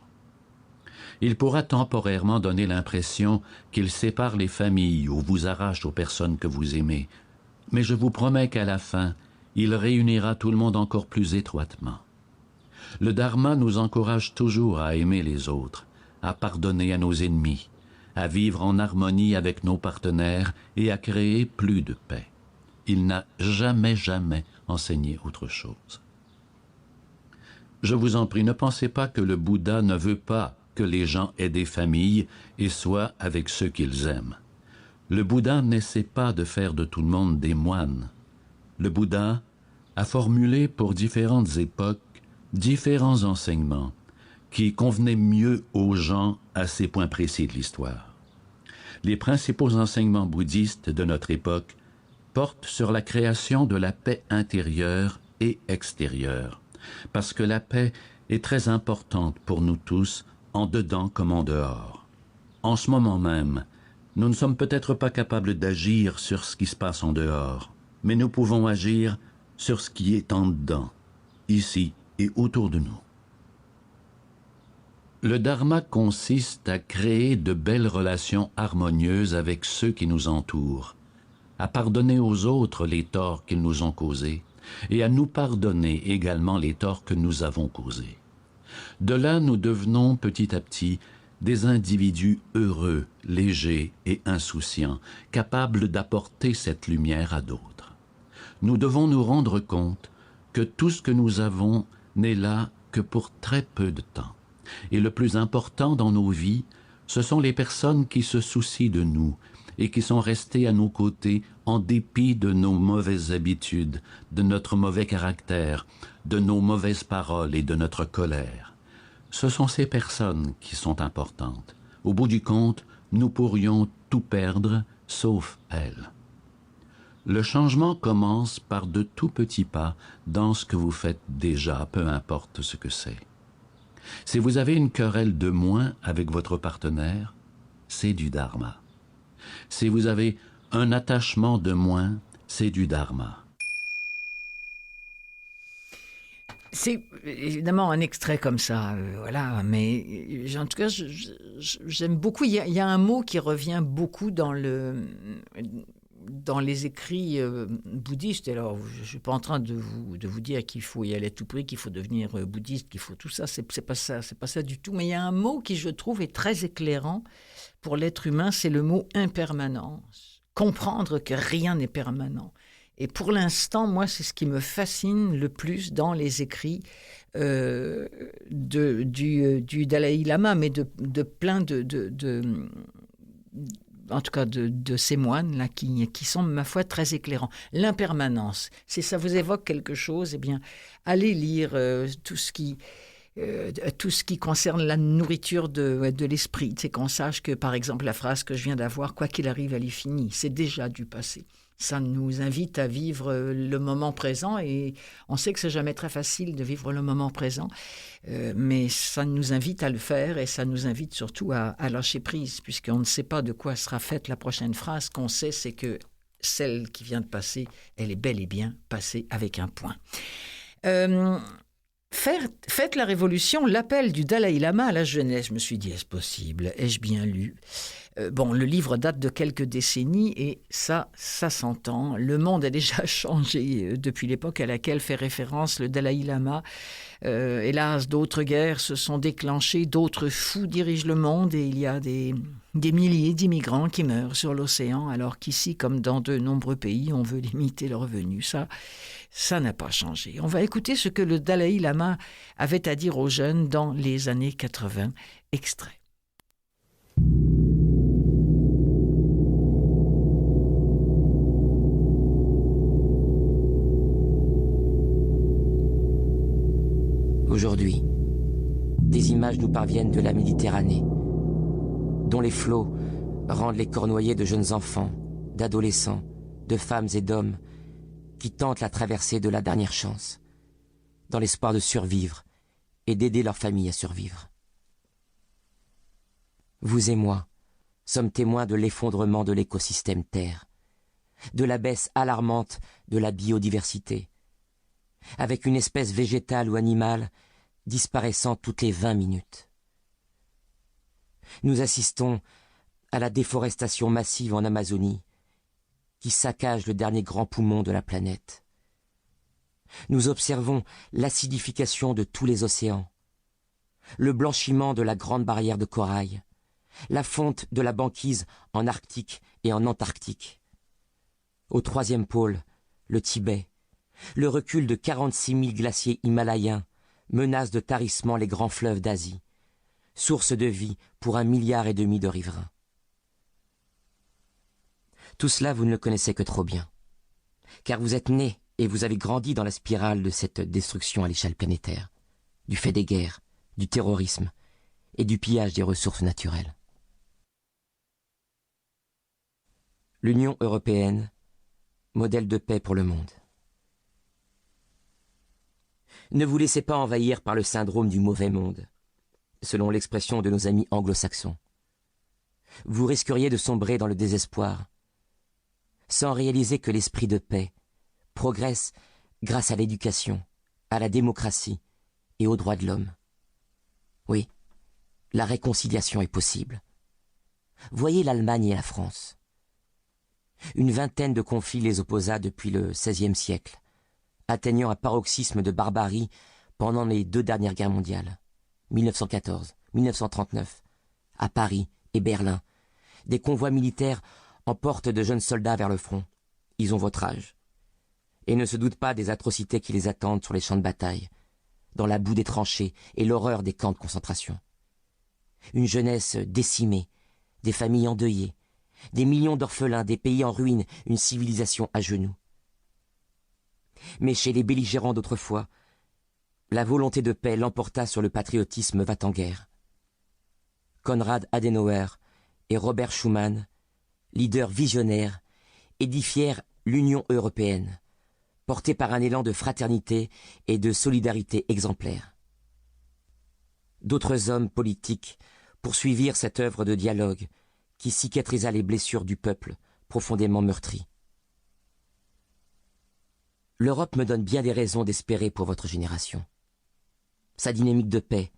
Il pourra temporairement donner l'impression qu'il sépare les familles ou vous arrache aux personnes que vous aimez, mais je vous promets qu'à la fin, il réunira tout le monde encore plus étroitement. Le dharma nous encourage toujours à aimer les autres, à pardonner à nos ennemis, à vivre en harmonie avec nos partenaires et à créer plus de paix. Il n'a jamais enseigné autre chose. Je vous en prie, ne pensez pas que le Bouddha ne veut pas que les gens aient des familles et soient avec ceux qu'ils aiment. Le Bouddha n'essaie pas de faire de tout le monde des moines. Le Bouddha a formulé pour différentes époques différents enseignements qui convenaient mieux aux gens à ces points précis de l'histoire. Les principaux enseignements bouddhistes de notre époque portent sur la création de la paix intérieure et extérieure, parce que la paix est très importante pour nous tous, en dedans comme en dehors. En ce moment même, nous ne sommes peut-être pas capables d'agir sur ce qui se passe en dehors, mais nous pouvons agir sur ce qui est en dedans, ici et autour de nous. Le dharma consiste à créer de belles relations harmonieuses avec ceux qui nous entourent, à pardonner aux autres les torts qu'ils nous ont causés et à nous pardonner également les torts que nous avons causés. De là, nous devenons petit à petit des individus heureux, légers et insouciants, capables d'apporter cette lumière à d'autres. Nous devons nous rendre compte que tout ce que nous avons n'est là que pour très peu de temps. Et le plus important dans nos vies, ce sont les personnes qui se soucient de nous et qui sont restées à nos côtés en dépit de nos mauvaises habitudes, de notre mauvais caractère, de nos mauvaises paroles et de notre colère. Ce sont ces personnes qui sont importantes. Au bout du compte, nous pourrions tout perdre, sauf elles. Le changement commence par de tout petits pas dans ce que vous faites déjà, peu importe ce que c'est. Si vous avez une querelle de moins avec votre partenaire, c'est du dharma. Si vous avez un attachement de moins, c'est du dharma. C'est évidemment un extrait comme ça, voilà, mais en tout cas, j'aime beaucoup. Il y a un mot qui revient beaucoup dans les écrits bouddhistes. Alors, je ne suis pas en train de vous dire qu'il faut y aller à tout prix, qu'il faut devenir bouddhiste, qu'il faut tout ça. C'est pas ça du tout. Mais il y a un mot qui, je trouve, est très éclairant pour l'être humain, c'est le mot impermanence. Comprendre que rien n'est permanent. Et pour l'instant, moi, c'est ce qui me fascine le plus dans les écrits du Dalai Lama, mais de plein en tout cas de ces moines-là qui sont, ma foi, très éclairants. L'impermanence, si ça vous évoque quelque chose, eh bien, allez lire tout ce qui concerne la nourriture de l'esprit. C'est qu'on sache que, par exemple, la phrase que je viens d'avoir, « Quoi qu'il arrive, elle est finie », c'est déjà du passé. Ça nous invite à vivre le moment présent et on sait que c'est jamais très facile de vivre le moment présent, mais ça nous invite à le faire et ça nous invite surtout à lâcher prise puisqu'on ne sait pas de quoi sera faite la prochaine phrase. Ce qu'on sait, c'est que celle qui vient de passer, elle est bel et bien passée avec un point. Faites la révolution, l'appel du Dalai Lama à la jeunesse. Je me suis dit, est-ce possible? Ai-je bien lu? Bon, le livre date de quelques décennies et ça s'entend. Le monde a déjà changé depuis l'époque à laquelle fait référence le Dalai Lama. Hélas, d'autres guerres se sont déclenchées, d'autres fous dirigent le monde et il y a des milliers d'immigrants qui meurent sur l'océan alors qu'ici, comme dans de nombreux pays, on veut limiter le revenu. Ça n'a pas changé. On va écouter ce que le Dalai Lama avait à dire aux jeunes dans les années 80. Extrait. Aujourd'hui, des images nous parviennent de la Méditerranée, dont les flots rendent les corps noyés de jeunes enfants, d'adolescents, de femmes et d'hommes qui tentent la traversée de la dernière chance, dans l'espoir de survivre et d'aider leur famille à survivre. Vous et moi sommes témoins de l'effondrement de l'écosystème Terre, de la baisse alarmante de la biodiversité, avec une espèce végétale ou animale disparaissant toutes les 20 minutes. Nous assistons à la déforestation massive en Amazonie, qui saccage le dernier grand poumon de la planète. Nous observons l'acidification de tous les océans, le blanchiment de la grande barrière de corail, la fonte de la banquise en Arctique et en Antarctique. Au 3e pôle, le Tibet, le recul de 46 000 glaciers himalayens menace de tarissement les grands fleuves d'Asie, source de vie pour 1,5 milliard de riverains. Tout cela, vous ne le connaissez que trop bien, car vous êtes né et vous avez grandi dans la spirale de cette destruction à l'échelle planétaire, du fait des guerres, du terrorisme et du pillage des ressources naturelles. L'Union européenne, modèle de paix pour le monde. Ne vous laissez pas envahir par le syndrome du mauvais monde, selon l'expression de nos amis anglo-saxons. Vous risqueriez de sombrer dans le désespoir, sans réaliser que l'esprit de paix progresse grâce à l'éducation, à la démocratie et aux droits de l'homme. Oui, la réconciliation est possible. Voyez l'Allemagne et la France. Une vingtaine de conflits les opposa depuis le XVIe siècle, atteignant un paroxysme de barbarie pendant les 2 dernières guerres mondiales, 1914, 1939, à Paris et Berlin. Des convois militaires emportent de jeunes soldats vers le front. Ils ont votre âge. Et ne se doutent pas des atrocités qui les attendent sur les champs de bataille, dans la boue des tranchées et l'horreur des camps de concentration. Une jeunesse décimée, des familles endeuillées, des millions d'orphelins, des pays en ruine, une civilisation à genoux. Mais chez les belligérants d'autrefois, la volonté de paix l'emporta sur le patriotisme va-t-en-guerre. Konrad Adenauer et Robert Schuman, leaders visionnaires, édifièrent l'Union européenne, portée par un élan de fraternité et de solidarité exemplaire. D'autres hommes politiques poursuivirent cette œuvre de dialogue qui cicatrisa les blessures du peuple profondément meurtri. L'Europe me donne bien des raisons d'espérer pour votre génération. Sa dynamique de paix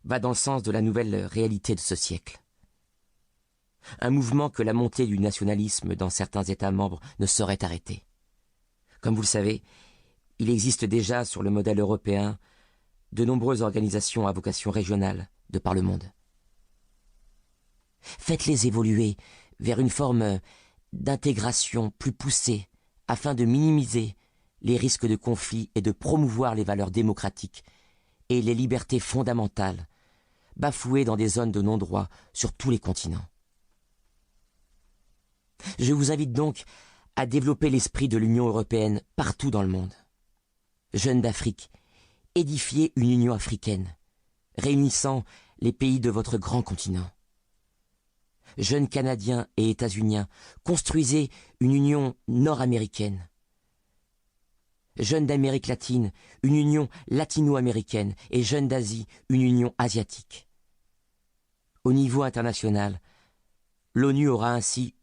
va dans le sens de la nouvelle réalité de ce siècle. Un mouvement que la montée du nationalisme dans certains États membres ne saurait arrêter. Comme vous le savez, il existe déjà sur le modèle européen de nombreuses organisations à vocation régionale de par le monde. Faites-les évoluer vers une forme d'intégration plus poussée afin de minimiser les risques de conflit et de promouvoir les valeurs démocratiques et les libertés fondamentales bafouées dans des zones de non-droit sur tous les continents. Je vous invite donc à développer l'esprit de l'Union européenne partout dans le monde. Jeunes d'Afrique, édifiez une Union africaine, réunissant les pays de votre grand continent. Jeunes Canadiens et États-Uniens, construisez une Union nord-américaine. Jeunes d'Amérique latine, une Union latino-américaine et jeunes d'Asie, une Union asiatique. Au niveau international, l'ONU aura ainsi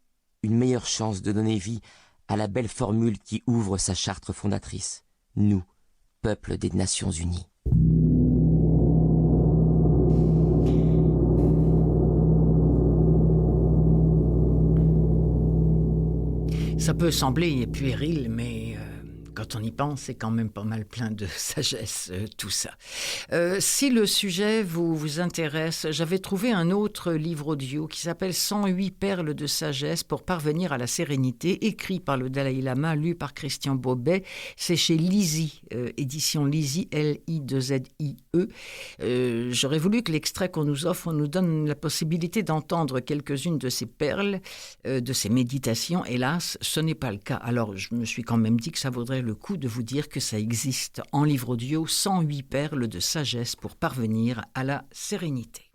une meilleure chance de donner vie à la belle formule qui ouvre sa charte fondatrice. Nous, peuple des Nations Unies. Ça peut sembler puéril, mais quand on y pense, c'est quand même pas mal plein de sagesse, tout ça. Si le sujet vous intéresse, j'avais trouvé un autre livre audio qui s'appelle « 108 perles de sagesse pour parvenir à la sérénité », écrit par le Dalai Lama, lu par Christian Bobet. C'est chez Lizy, édition Lizy, L-I-2-Z-I-E. J'aurais voulu que l'extrait qu'on nous offre nous donne la possibilité d'entendre quelques-unes de ces perles, de ces méditations. Hélas, ce n'est pas le cas. Alors, je me suis quand même dit que ça vaudrait le coup de vous dire que ça existe en livre audio, 108 perles de sagesse pour parvenir à la sérénité.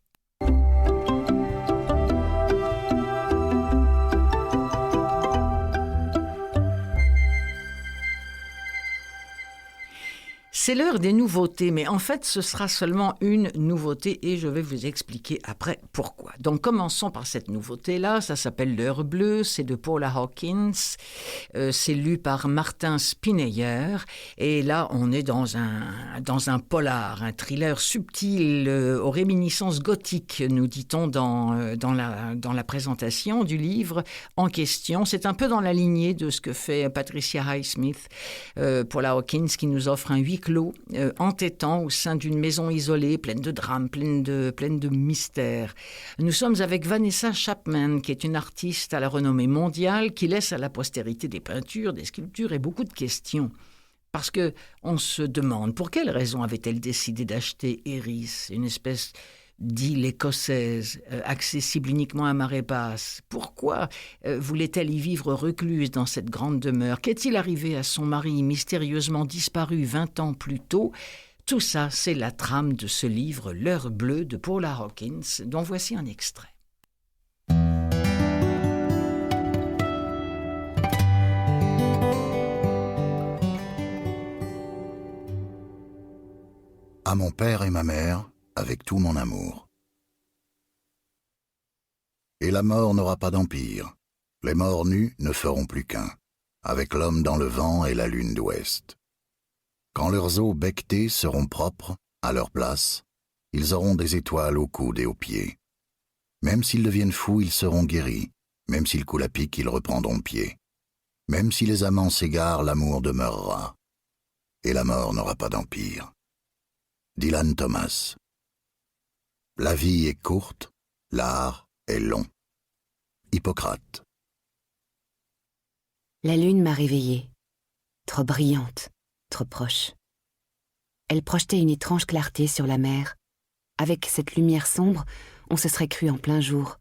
C'est l'heure des nouveautés, mais en fait, ce sera seulement une nouveauté et je vais vous expliquer après pourquoi. Donc, commençons par cette nouveauté-là. Ça s'appelle L'heure bleue, c'est de Paula Hawkins. C'est lu par Martin Spineyer. Et là, on est dans un polar, un thriller subtil aux réminiscences gothiques, nous dit-on dans la présentation du livre en question. C'est un peu dans la lignée de ce que fait Patricia Highsmith, Paula Hawkins, qui nous offre un huis clos entêtant au sein d'une maison isolée, pleine de drames, pleine de mystères. Nous sommes avec Vanessa Chapman, qui est une artiste à la renommée mondiale, qui laisse à la postérité des peintures, des sculptures et beaucoup de questions. Parce que on se demande pour quelle raison avait-elle décidé d'acheter Eris, une espèce d'île écossaise, accessible uniquement à marée basse. Pourquoi voulait-elle y vivre recluse dans cette grande demeure? Qu'est-il arrivé à son mari mystérieusement disparu 20 ans plus tôt? Tout ça, c'est la trame de ce livre L'heure bleue de Paula Hawkins, dont voici un extrait. À mon père et ma mère, avec tout mon amour. Et la mort n'aura pas d'empire. Les morts nus ne feront plus qu'un, avec l'homme dans le vent et la lune d'ouest. Quand leurs os becquetés seront propres, à leur place, ils auront des étoiles au coude et aux pieds. Même s'ils deviennent fous, ils seront guéris. Même s'ils coulent à pic, ils reprendront pied. Même si les amants s'égarent, l'amour demeurera. Et la mort n'aura pas d'empire. Dylan Thomas. La vie est courte, l'art est long. Hippocrate. La lune m'a réveillée, trop brillante, trop proche. Elle projetait une étrange clarté sur la mer. Avec cette lumière sombre, on se serait cru en plein jour,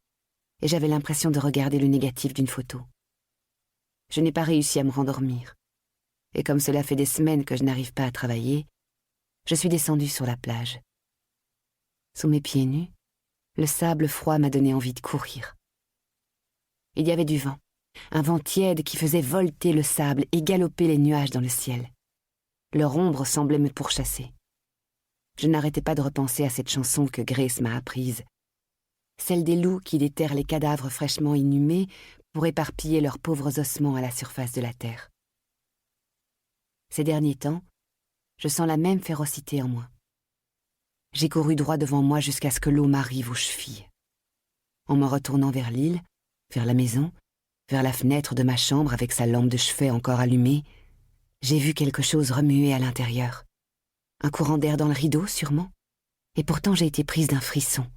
et j'avais l'impression de regarder le négatif d'une photo. Je n'ai pas réussi à me rendormir, et comme cela fait des semaines que je n'arrive pas à travailler, je suis descendue sur la plage. Sous mes pieds nus, le sable froid m'a donné envie de courir. Il y avait du vent, un vent tiède qui faisait volter le sable et galoper les nuages dans le ciel. Leur ombre semblait me pourchasser. Je n'arrêtais pas de repenser à cette chanson que Grace m'a apprise, celle des loups qui déterrent les cadavres fraîchement inhumés pour éparpiller leurs pauvres ossements à la surface de la terre. Ces derniers temps, je sens la même férocité en moi. J'ai couru droit devant moi jusqu'à ce que l'eau m'arrive aux chevilles. En me retournant vers l'île, vers la maison, vers la fenêtre de ma chambre avec sa lampe de chevet encore allumée, j'ai vu quelque chose remuer à l'intérieur. Un courant d'air dans le rideau, sûrement. Et pourtant j'ai été prise d'un frisson.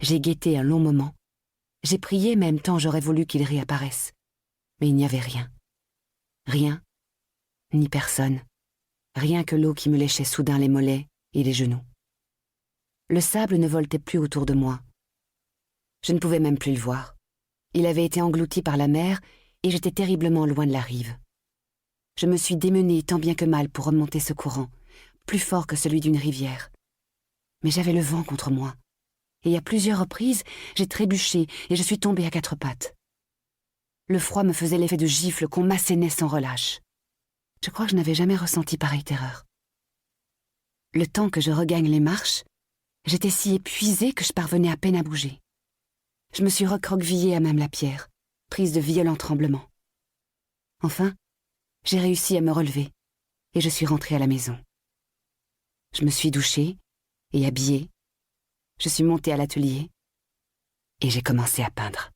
J'ai guetté un long moment. J'ai prié même tant j'aurais voulu qu'il réapparaisse. Mais il n'y avait rien. Rien, ni personne. Rien que l'eau qui me léchait soudain les mollets et les genoux. Le sable ne voltait plus autour de moi. Je ne pouvais même plus le voir. Il avait été englouti par la mer et j'étais terriblement loin de la rive. Je me suis démenée tant bien que mal pour remonter ce courant, plus fort que celui d'une rivière. Mais j'avais le vent contre moi. Et à plusieurs reprises, j'ai trébuché et je suis tombée à quatre pattes. Le froid me faisait l'effet de gifle qu'on m'assénait sans relâche. Je crois que je n'avais jamais ressenti pareille terreur. Le temps que je regagne les marches, j'étais si épuisée que je parvenais à peine à bouger. Je me suis recroquevillée à même la pierre, prise de violents tremblements. Enfin, j'ai réussi à me relever et je suis rentrée à la maison. Je me suis douchée et habillée. Je suis montée à l'atelier et j'ai commencé à peindre.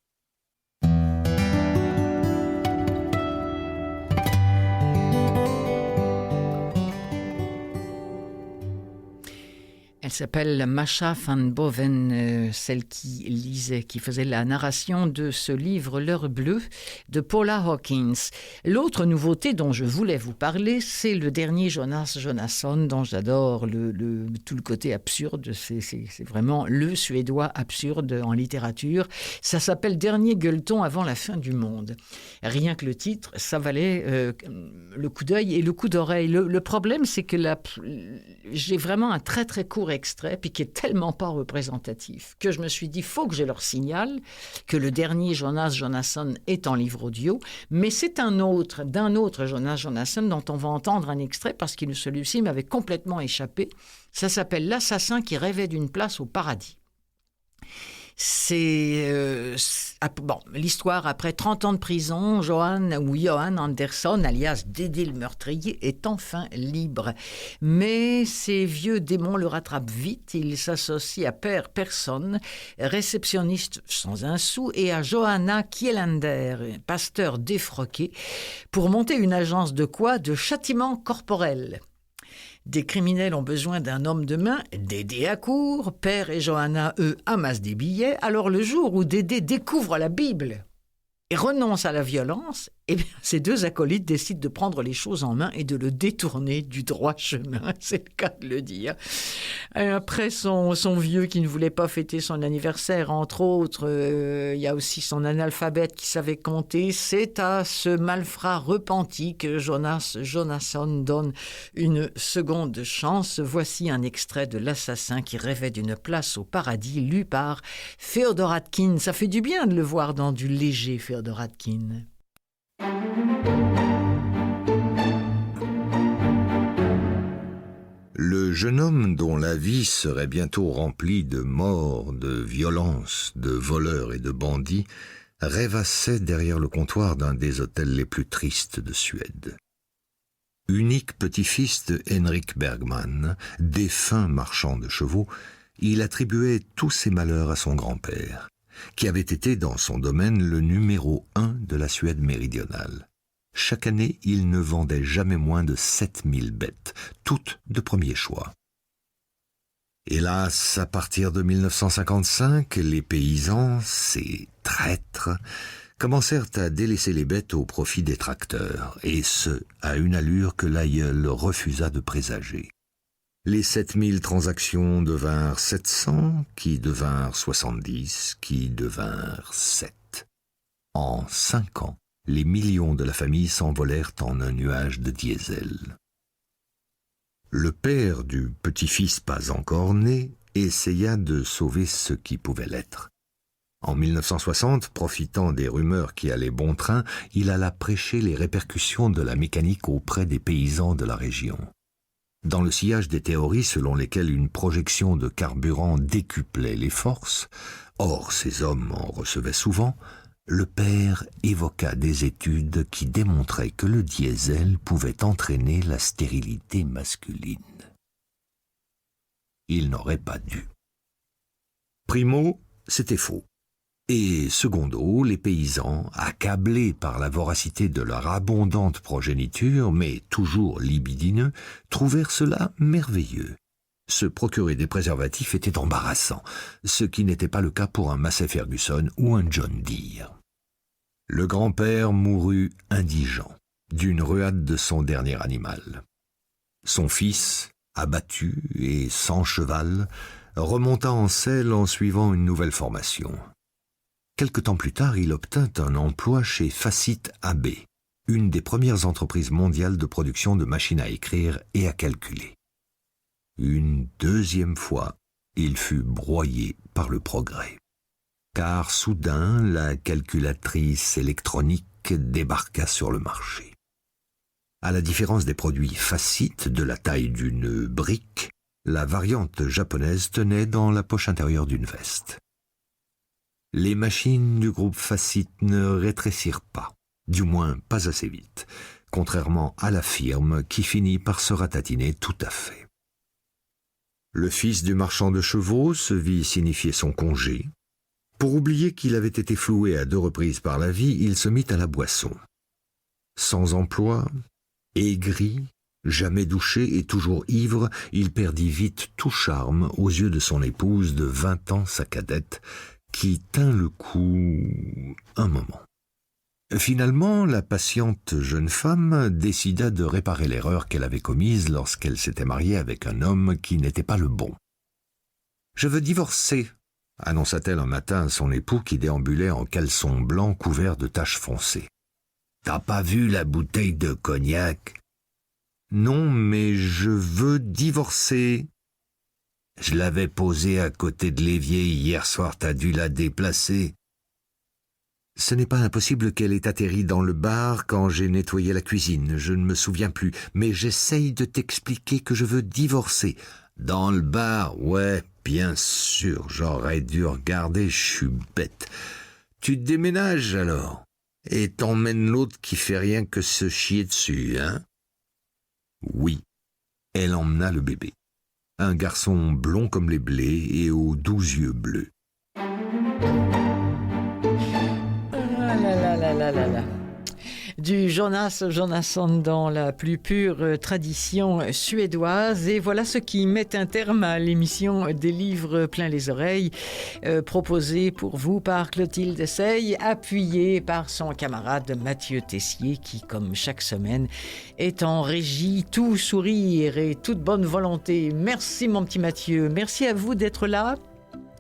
Elle s'appelle Masha van Boven, celle qui faisait la narration de ce livre L'heure bleue de Paula Hawkins. L'autre nouveauté dont je voulais vous parler, c'est le dernier Jonas Jonasson, dont j'adore tout le côté absurde. C'est vraiment le Suédois absurde en littérature. Ça s'appelle Dernier gueuleton avant la fin du monde. Rien que le titre, ça valait le coup d'œil et le coup d'oreille. Le problème, c'est que j'ai vraiment un très très court extrait, puis qui est tellement pas représentatif, que je me suis dit, faut que je leur signale que le dernier Jonas Jonasson est en livre audio, mais c'est d'un autre Jonas Jonasson dont on va entendre un extrait parce que celui-ci m'avait complètement échappé. Ça s'appelle « L'assassin qui rêvait d'une place au paradis ». C'est l'histoire après 30 ans de prison, Johan Andersson, alias Dédé le meurtrier, est enfin libre. Mais ses vieux démons le rattrapent vite. Il s'associe à Per Persson, réceptionniste sans un sou, et à Johanna Kielander, pasteur défroqué, pour monter une agence de quoi ? De châtiment corporel. Des criminels ont besoin d'un homme de main, Dédé accourt, Père et Johanna, eux, amassent des billets. Alors le jour où Dédé découvre la Bible et renonce à la violence, eh bien, ces deux acolytes décident de prendre les choses en main et de le détourner du droit chemin, c'est le cas de le dire. Et après son vieux qui ne voulait pas fêter son anniversaire, entre autres, il y a aussi son analphabète qui savait compter. C'est à ce malfrat repenti que Jonas Jonasson donne une seconde chance. Voici un extrait de L'assassin qui rêvait d'une place au paradis, lu par Feodoratkin. Ça fait du bien de le voir dans du léger Feodoratkin. Le jeune homme dont la vie serait bientôt remplie de morts, de violences, de voleurs et de bandits rêvassait derrière le comptoir d'un des hôtels les plus tristes de Suède. Unique petit-fils de Henrik Bergman, défunt marchand de chevaux, il attribuait tous ses malheurs à son grand-père, qui avait été dans son domaine le numéro 1 de la Suède méridionale. Chaque année, il ne vendait jamais moins de 7000 bêtes, toutes de premier choix. Hélas, à partir de 1955, les paysans, ces traîtres, commencèrent à délaisser les bêtes au profit des tracteurs, et ce, à une allure que l'aïeul refusa de présager. Les 7000 transactions devinrent 700, qui devinrent 70, qui devinrent 7. En 5 ans, les millions de la famille s'envolèrent en un nuage de diesel. Le père du petit-fils pas encore né essaya de sauver ce qui pouvait l'être. En 1960, profitant des rumeurs qui allaient bon train, il alla prêcher les répercussions de la mécanique auprès des paysans de la région. Dans le sillage des théories selon lesquelles une projection de carburant décuplait les forces, or ces hommes en recevaient souvent, le père évoqua des études qui démontraient que le diesel pouvait entraîner la stérilité masculine. Il n'aurait pas dû. Primo, c'était faux. Et secondo, les paysans, accablés par la voracité de leur abondante progéniture, mais toujours libidineux, trouvèrent cela merveilleux. Se procurer des préservatifs était embarrassant, ce qui n'était pas le cas pour un Massey Ferguson ou un John Deere. Le grand-père mourut indigent, d'une ruade de son dernier animal. Son fils, abattu et sans cheval, remonta en selle en suivant une nouvelle formation. Quelque temps plus tard, il obtint un emploi chez Facit AB, une des premières entreprises mondiales de production de machines à écrire et à calculer. Une deuxième fois, il fut broyé par le progrès. Car soudain, la calculatrice électronique débarqua sur le marché. À la différence des produits Facit de la taille d'une brique, la variante japonaise tenait dans la poche intérieure d'une veste. Les machines du groupe Facit ne rétrécirent pas, du moins pas assez vite, contrairement à la firme qui finit par se ratatiner tout à fait. Le fils du marchand de chevaux se vit signifier son congé. Pour oublier qu'il avait été floué à 2 reprises par la vie, il se mit à la boisson. Sans emploi, aigri, jamais douché et toujours ivre, il perdit vite tout charme aux yeux de son épouse de 20 ans, sa cadette, qui tint le coup un moment. Finalement, la patiente jeune femme décida de réparer l'erreur qu'elle avait commise lorsqu'elle s'était mariée avec un homme qui n'était pas le bon. « Je veux divorcer », annonça-t-elle un matin à son époux qui déambulait en caleçon blanc couvert de taches foncées. « T'as pas vu la bouteille de cognac ?»« Non, mais je veux divorcer. » Je l'avais posée à côté de l'évier hier soir, t'as dû la déplacer. Ce n'est pas impossible qu'elle ait atterri dans le bar quand j'ai nettoyé la cuisine, je ne me souviens plus, mais j'essaye de t'expliquer que je veux divorcer. Dans le bar, ouais, bien sûr, j'aurais dû regarder, je suis bête. Tu te déménages alors, et t'emmènes l'autre qui fait rien que se chier dessus, hein? Oui, elle emmena le bébé. Un garçon blond comme les blés et aux 12 yeux bleus. Du Jonas Jonasson dans la plus pure tradition suédoise. Et voilà ce qui met un terme à l'émission des livres plein les oreilles, proposée pour vous par Clotilde Sey, appuyée par son camarade Mathieu Tessier, qui, comme chaque semaine, est en régie, tout sourire et toute bonne volonté. Merci mon petit Mathieu, merci à vous d'être là.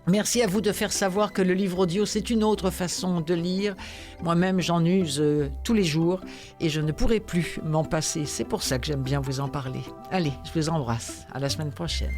Merci à vous de faire savoir que le livre audio, c'est une autre façon de lire. Moi-même, j'en use tous les jours et je ne pourrai plus m'en passer. C'est pour ça que j'aime bien vous en parler. Allez, je vous embrasse. À la semaine prochaine.